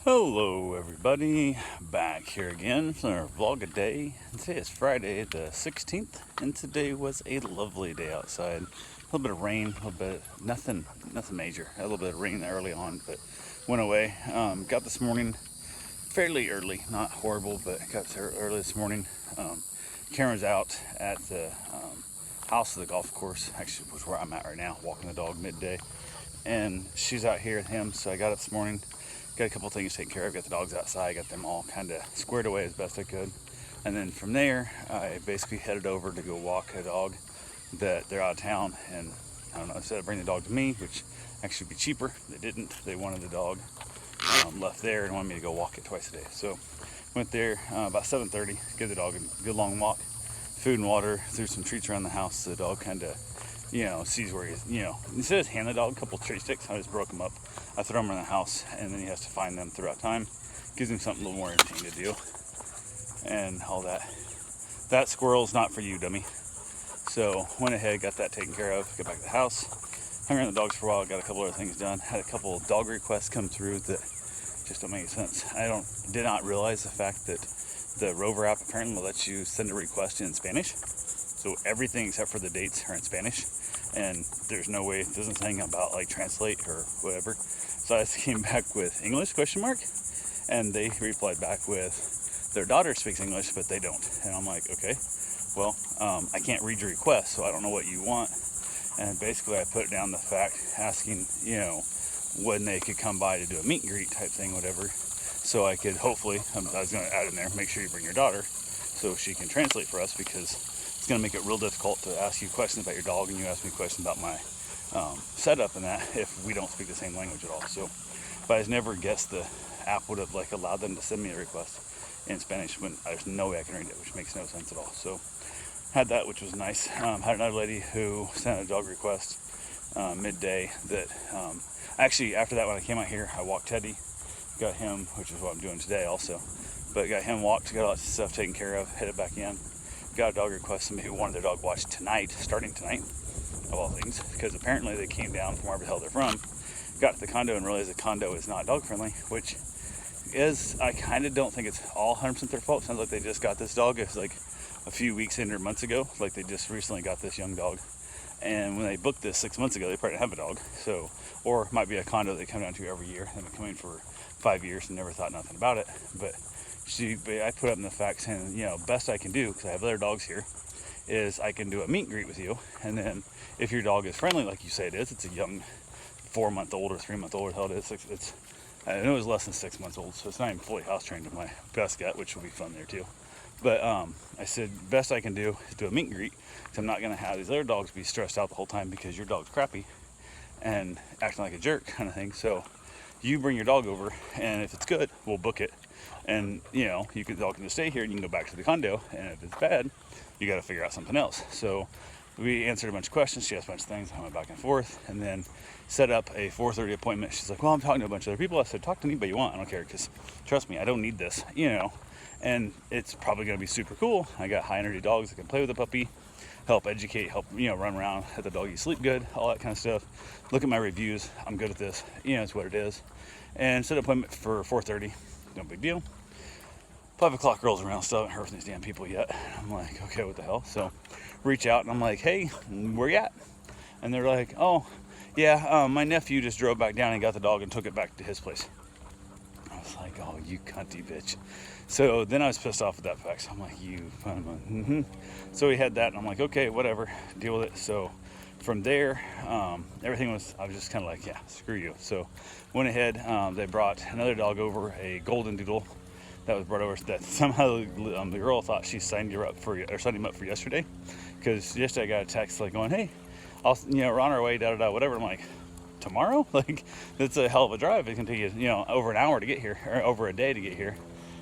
Hello everybody, back here again for our vlog a day. Today is Friday the 16th, and today was a lovely day outside. A little bit of rain, a little bit, nothing major. A little bit of rain early on, but went away. Got this morning fairly early, not horrible, but got there early this morning. Cameron's out at the house of the golf course, actually, which is where I'm at right now, walking the dog midday. And she's out here with him, so I got up this morning. Got a couple things taken care of, got the dogs outside, got them all kind of squared away as best I could. And then from there, I basically headed over to go walk a dog that they're out of town. And I don't know, instead of bringing the dog to me, which actually would be cheaper, they didn't. They wanted the dog left there and wanted me to go walk it twice a day. So went there about 7:30, give the dog a good long walk, food and water, threw some treats around the house so the dog kind of, sees where he's, instead of hand the dog a couple tree sticks, I just broke them up. I throw them around the house, and then he has to find them throughout time. Gives him something a little more entertaining to do, and all that. That squirrel's not for you, dummy. So went ahead, got that taken care of, got back to the house, hung around the dogs for a while, got a couple other things done. Had a couple dog requests come through that just don't make any sense. Did not realize the fact that the Rover app apparently will let you send a request in Spanish. So everything except for the dates are in Spanish, and there's no way, it doesn't say anything about like translate or whatever. So I just came back with English ? And they replied back with their daughter speaks English, but they don't. And I'm like, okay, well, I can't read your request, so I don't know what you want. And basically I put down the fact asking, when they could come by to do a meet and greet type thing, whatever. So I could hopefully, I was going to add in there, make sure you bring your daughter so she can translate for us, because it's going to make it real difficult to ask you questions about your dog and you ask me questions about my setup and that if we don't speak the same language at all. So, but I never guessed the app would have allowed them to send me a request in Spanish when there's no way I can read it, which makes no sense at all. So had that, which was nice. Had another lady who sent a dog request midday that actually after that, when I came out here, I walked Teddy, got him, which is what I'm doing today also, but got him walked, got all that stuff taken care of, headed back in. Got a dog request, somebody who wanted their dog watched tonight, starting tonight, of all things, because apparently they came down from wherever the hell they're from, got to the condo and realized the condo is not dog friendly, which is, I kind of don't think it's all 100% their fault. Sounds like they just got this dog. It's like a few weeks in or months ago, like they just recently got this young dog. And when they booked this 6 months ago, they probably didn't have a dog. So, or it might be a condo they come down to every year. They've been coming for 5 years and never thought nothing about it. But I put up in the fact saying, best I can do, because I have other dogs here, is I can do a meet and greet with you. And then if your dog is friendly, like you say it is, it's a young 4-month-old or 3-month-old, hell it is. It's I know it was less than 6 months old, so it's not even fully house trained to my best gut, which will be fun there too. But I said, best I can do is do a meet and greet, because I'm not going to have these other dogs be stressed out the whole time because your dog's crappy and acting like a jerk kind of thing. So you bring your dog over, and if it's good, we'll book it. And, dog can just stay here and you can go back to the condo. And if it's bad, you got to figure out something else. So we answered a bunch of questions. She asked a bunch of things. I went back and forth and then set up a 4:30 appointment. She's like, well, I'm talking to a bunch of other people. I said, talk to anybody you want. I don't care, because trust me, I don't need this, and it's probably going to be super cool. I got high energy dogs that can play with the puppy, help educate, help, run around, let the doggy sleep good, all that kind of stuff. Look at my reviews. I'm good at this. It's what it is. And set an appointment for 4:30. No big deal. 5 o'clock rolls around, still haven't heard from these damn people yet. I'm like, okay, what the hell? So reach out and I'm like, hey, where you at? And they're like, oh, yeah, my nephew just drove back down and got the dog and took it back to his place. I was like, oh, you cunty bitch. So then I was pissed off at that fact. So I'm like, you fun one. So we had that and I'm like, okay, whatever, deal with it. So from there, everything was, I was just kind of like, yeah, screw you. So went ahead, they brought another dog over, a golden doodle that was brought over, that somehow the girl thought she signed him up for yesterday, because yesterday I got a text like going, hey, we're on our way, whatever. I'm like, tomorrow? Like, that's a hell of a drive. It can take you, over an hour to get here, or over a day to get here.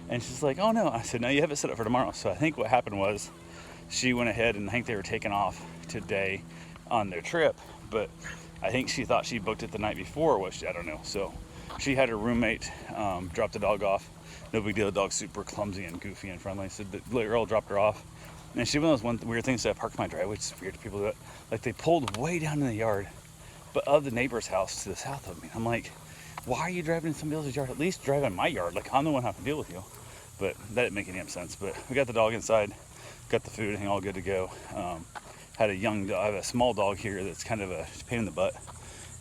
And she's like, oh no. I said, no, you have it set up for tomorrow. So I think what happened was she went ahead, and I think they were taking off today on their trip, but I think she thought she booked it the night before, which I don't know. So she had her roommate drop the dog off. No big deal. The dog's super clumsy and goofy and friendly. So the girl dropped her off. And she, one of those weird things that I parked my driveway, which is weird to people do it. Like, they pulled way down in the yard, but of the neighbor's house to the south of me. I'm like, why are you driving in somebody else's yard? At least drive in my yard. Like, I'm the one who have to deal with you. But that didn't make any damn sense. But we got the dog inside, got the food, and all good to go. Had a young dog, I have a small dog here that's kind of a pain in the butt.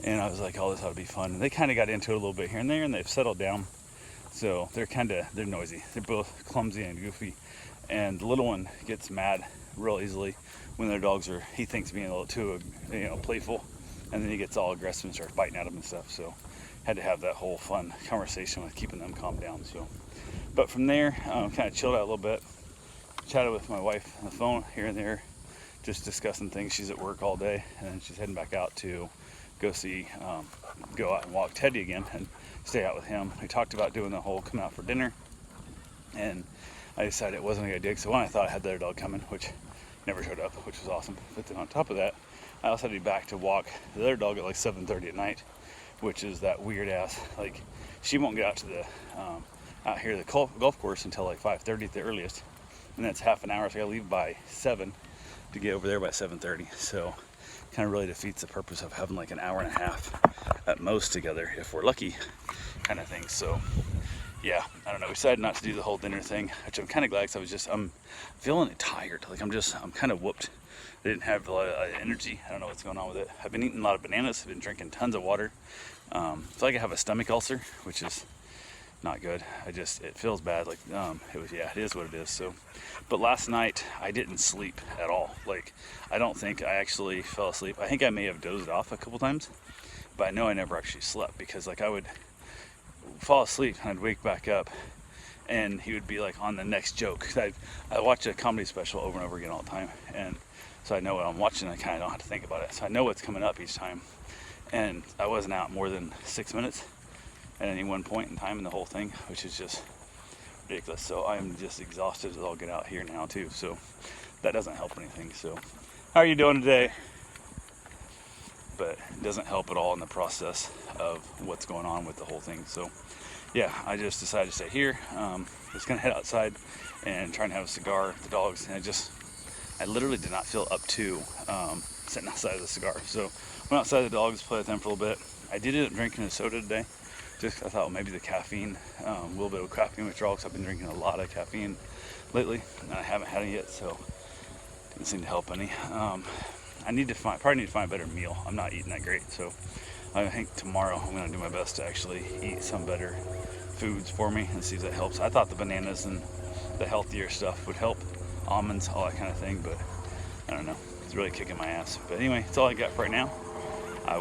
And I was like, oh, this ought to be fun. And they kind of got into it a little bit here and there, and they've settled down. So they're noisy. They're both clumsy and goofy. And the little one gets mad real easily when their dogs are, he thinks, being a little too, playful. And then he gets all aggressive and starts biting at them and stuff. So had to have that whole fun conversation with keeping them calmed down. So, but from there, kind of chilled out a little bit. Chatted with my wife on the phone here and there, just discussing things. She's at work all day, and then she's heading back out to go out and walk Teddy again and stay out with him. We talked about doing the whole come out for dinner, and I decided it wasn't a good idea because one, I thought I had the other dog coming, which never showed up, which was awesome. But then on top of that, I also had to be back to walk the other dog at like 7:30 at night, which is that weird ass, like, she won't get out to the out here the golf course until like 5:30 at the earliest, and that's half an hour, so I gotta leave by 7 to get over there by 7:30. So kind of really defeats the purpose of having like an hour and a half at most together if we're lucky, kind of thing. So yeah, I don't know, we decided not to do the whole dinner thing, which I'm kind of glad, because I'm feeling tired. Like, I'm kind of whooped. I didn't have a lot of energy. I don't know what's going on with it. I've been eating a lot of bananas. I've been drinking tons of water. Feel like I have a stomach ulcer, which is not good. It feels bad. Like, it is what it is. So, but last night I didn't sleep at all. Like, I don't think I actually fell asleep. I think I may have dozed off a couple times, but I know I never actually slept, because like I would fall asleep and I'd wake back up and he would be like on the next joke. I watch a comedy special over and over again all the time, and so I know what I'm watching. I kind of don't have to think about it, so I know what's coming up each time. And I wasn't out more than 6 minutes at any one point in time in the whole thing, which is just ridiculous. So I'm just exhausted as I'll get out here now too, so that doesn't help anything. So how are you doing today? But it doesn't help at all in the process of what's going on with the whole thing. So yeah, I just decided to stay here. Just gonna head outside and try and have a cigar with the dogs. And I literally did not feel up to sitting outside of the cigar. So went outside the dogs, played with them for a little bit. I did end up drinking a soda today. Just I thought maybe the caffeine, a little bit of caffeine withdrawal, because I've been drinking a lot of caffeine lately, and I haven't had it yet, so didn't seem to help any. I probably need to find a better meal. I'm not eating that great, so I think tomorrow I'm gonna do my best to actually eat some better foods for me and see if that helps. I thought the bananas and the healthier stuff would help, almonds, all that kind of thing, but I don't know. It's really kicking my ass. But anyway, that's all I got for right now. I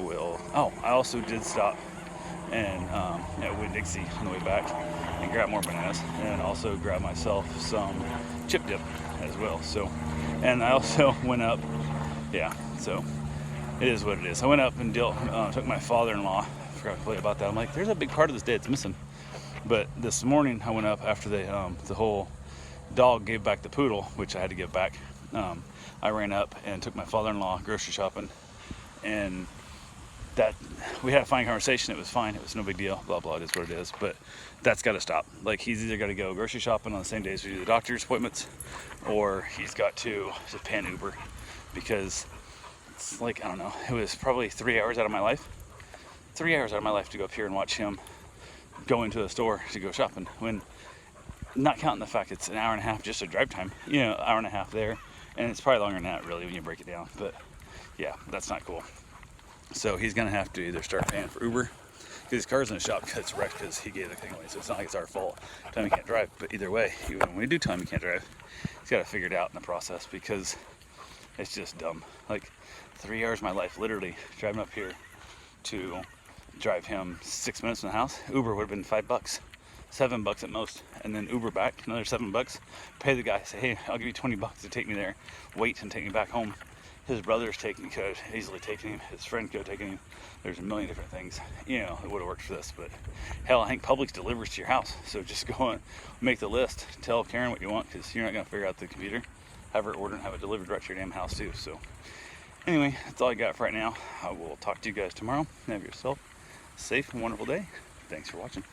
also did stop and at Winn-Dixie on the way back and grab more bananas, and also grab myself some chip dip as well. So, and I also went up. Yeah, so it is what it is. I went up and took my father-in-law. I forgot to tell you about that. I'm like, there's a big part of this day that's missing. But this morning I went up after the whole dog gave back the poodle, which I had to give back. I ran up and took my father-in-law grocery shopping, and that we had a fine conversation. It was fine. It was no big deal. Blah blah. It is what it is. But that's got to stop. Like, he's either got to go grocery shopping on the same days we do the doctor's appointments, or he's got to just pay an Uber, because it's like, I don't know. It was probably 3 hours out of my life. 3 hours out of my life to go up here and watch him go into a store to go shopping, when not counting the fact it's an hour and a half just a drive time. Hour and a half there, and it's probably longer than that really when you break it down. But yeah, that's not cool. So he's gonna have to either start paying for Uber, because his car's in the shop because it's wrecked, because he gave the thing away. So it's not like it's our fault. Tell him he can't drive. But either way, even when we do tell him he can't drive, he's got to figure it out in the process, because it's just dumb. Like, 3 hours of my life, literally driving up here to drive him 6 minutes from the house. Uber would have been $5, $7 at most, and then Uber back another $7. Pay the guy, say, hey, I'll give you $20 to take me there. Wait and take me back home. His brother's could easily taken him. His friend could have taken him. There's a million different things, that would have worked for this. But hell, I think Publix delivers to your house. So just go and make the list. Tell Karen what you want, because you're not going to figure out the computer. Have her order and have it delivered right to your damn house too. So anyway, that's all I got for right now. I will talk to you guys tomorrow. Have yourself a safe and wonderful day. Thanks for watching.